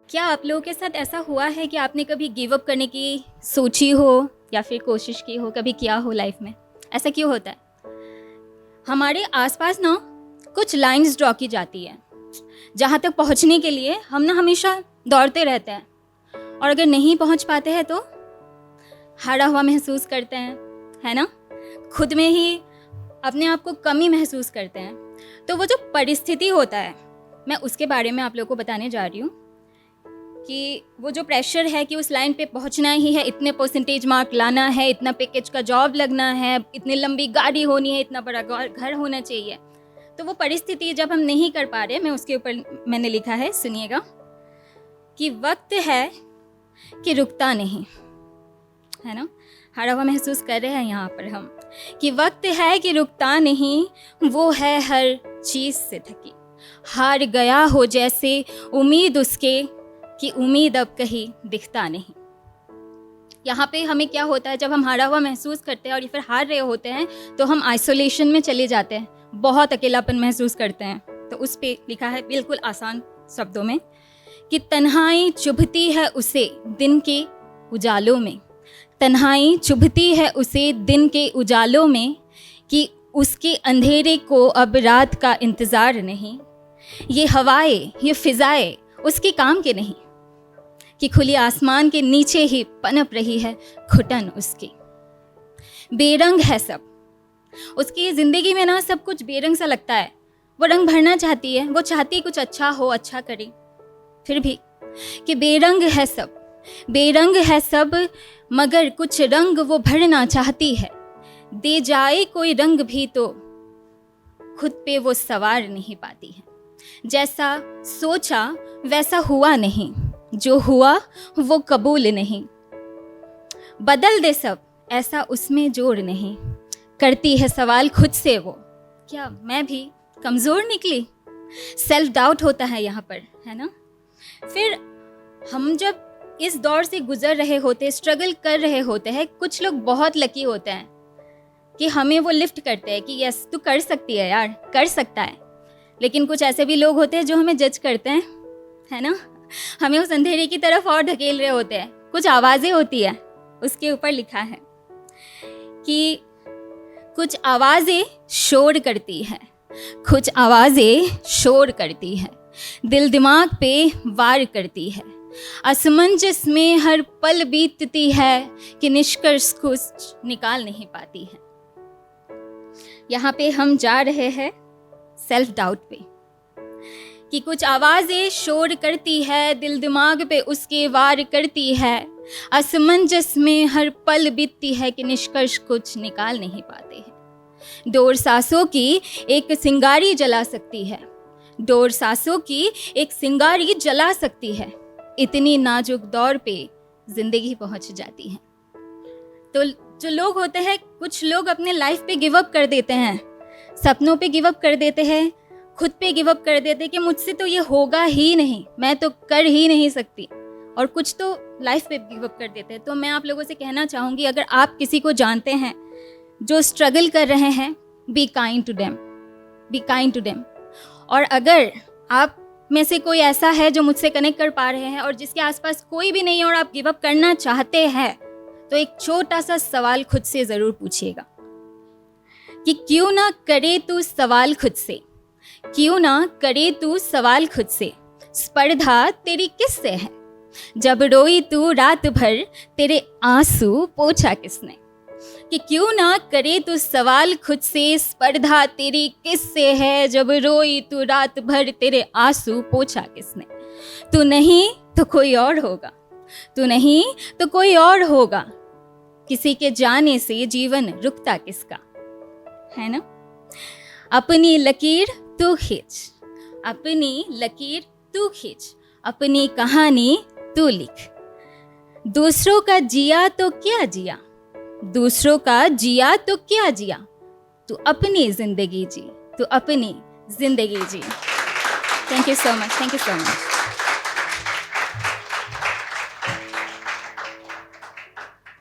क्या आप लोगों के साथ ऐसा हुआ है कि आपने कभी गिव अप करने की सोची हो या फिर कोशिश की हो, कभी किया हो लाइफ में? ऐसा क्यों होता है? हमारे आसपास ना कुछ लाइंस ड्रॉ की जाती है जहाँ तक पहुँचने के लिए हम ना हमेशा दौड़ते रहते हैं, और अगर नहीं पहुँच पाते हैं तो हारा हुआ महसूस करते हैं, है ना? खुद में ही अपने आप को कमी महसूस करते हैं। तो वो जो परिस्थिति होता है, मैं उसके बारे में आप लोगों को बताने जा रही हूँ कि वो जो प्रेशर है कि उस लाइन पे पहुंचना ही है, इतने परसेंटेज मार्क लाना है, इतना पैकेज का जॉब लगना है, इतनी लंबी गाड़ी होनी है, इतना बड़ा घर होना चाहिए। तो वो परिस्थिति जब हम नहीं कर पा रहे, मैं उसके ऊपर मैंने लिखा है, सुनिएगा, कि वक्त है कि रुकता नहीं, है ना? हारा हुआ महसूस कर रहे हैं यहाँ पर हम कि वक्त है कि रुकता नहीं, वो है हर चीज़ से थकी, हार गया हो जैसे उम्मीद उसके कि उम्मीद अब कहीं दिखता नहीं। यहाँ पे हमें क्या होता है, जब हम हारा हुआ महसूस करते हैं और फिर हार रहे होते हैं तो हम आइसोलेशन में चले जाते हैं, बहुत अकेलापन महसूस करते हैं। तो उस पे लिखा है बिल्कुल आसान शब्दों में कि तन्हाई चुभती है उसे दिन के उजालों में, तन्हाई चुभती है उसे दिन के उजालों में, कि उसके अंधेरे को अब रात का इंतज़ार नहीं, ये हवाएं ये फ़िज़ाएं उसके काम के नहीं, कि खुली आसमान के नीचे ही पनप रही है घुटन उसकी। बेरंग है सब, उसकी ज़िंदगी में ना सब कुछ बेरंग सा लगता है। वो रंग भरना चाहती है, वो चाहती है कुछ अच्छा हो, अच्छा करे, फिर भी कि बेरंग है सब, बेरंग है सब, मगर कुछ रंग वो भरना चाहती है। दे जाए कोई रंग भी तो खुद पे वो सवार नहीं पाती है। जैसा सोचा वैसा हुआ नहीं, जो हुआ वो कबूल नहीं, बदल दे सब ऐसा उसमें जोड़ नहीं। करती है सवाल खुद से वो, क्या मैं भी कमज़ोर निकली? सेल्फ डाउट होता है यहाँ पर, है ना? फिर हम जब इस दौर से गुजर रहे होते, स्ट्रगल कर रहे होते हैं, कुछ लोग बहुत लकी होते हैं कि हमें वो लिफ्ट करते हैं कि यस तू कर सकती है यार, कर सकता है। लेकिन कुछ ऐसे भी लोग होते हैं जो हमें जज करते हैं, है ना? हमें उस अंधेरे की तरफ और धकेल रहे होते हैं। कुछ आवाज़ें होती है, उसके ऊपर लिखा है कि कुछ आवाज़ें शोर करती है, कुछ आवाज़ें शोर करती है, दिल दिमाग पे वार करती है, असमंजस में हर पल बीतती है, कि निष्कर्ष कुछ निकाल नहीं पाती है। यहाँ पे हम जा रहे हैं सेल्फ डाउट पे कि कुछ आवाज़ें शोर करती है, दिल दिमाग पे उसके वार करती है, असमंजस में हर पल बीतती है, कि निष्कर्ष कुछ निकाल नहीं पाते हैं। डोर सांसों की एक सिंगारी जला सकती है, डोर सांसों की एक सिंगारी जला सकती है, इतनी नाजुक दौर पे जिंदगी पहुंच जाती है। तो जो लोग होते हैं, कुछ लोग अपने लाइफ पे गिव अप कर देते हैं, सपनों पे गिव अप कर देते हैं, खुद पे गिव अप कर देते हैं कि मुझसे तो ये होगा ही नहीं, मैं तो कर ही नहीं सकती, और कुछ तो लाइफ पे गिव अप कर देते हैं। तो मैं आप लोगों से कहना चाहूँगी, अगर आप किसी को जानते हैं जो स्ट्रगल कर रहे हैं, be kind to them, be kind to them. और अगर आप में से कोई ऐसा है जो मुझसे कनेक्ट कर पा रहे हैं और जिसके आसपास कोई भी नहीं है और आप गिव अप करना चाहते हैं, तो एक छोटा सा सवाल खुद से ज़रूर पूछिएगा कि क्यों ना करे तू सवाल खुद से, क्यों ना करे तू सवाल खुद से, स्पर्धा तेरी किससे है? जब रोई तू रात भर तेरे आंसू पोंछा किसने? कि क्यों ना करे तू सवाल खुद से, स्पर्धा तेरी किससे है? जब रोई तू रात भर तेरे आंसू पोंछा किसने? तू नहीं तो कोई और होगा, तू नहीं तो कोई और होगा, किसी के जाने से जीवन रुकता किसका, है ना? अपनी लकीर तू खींच, अपनी लकीर तू खींच, अपनी कहानी तू लिख, दूसरों का जिया तो क्या जिया, दूसरों का जिया तो क्या जिया, तू अपनी जिंदगी जी, तू अपनी जिंदगी जी। Thank you so much, thank you so much.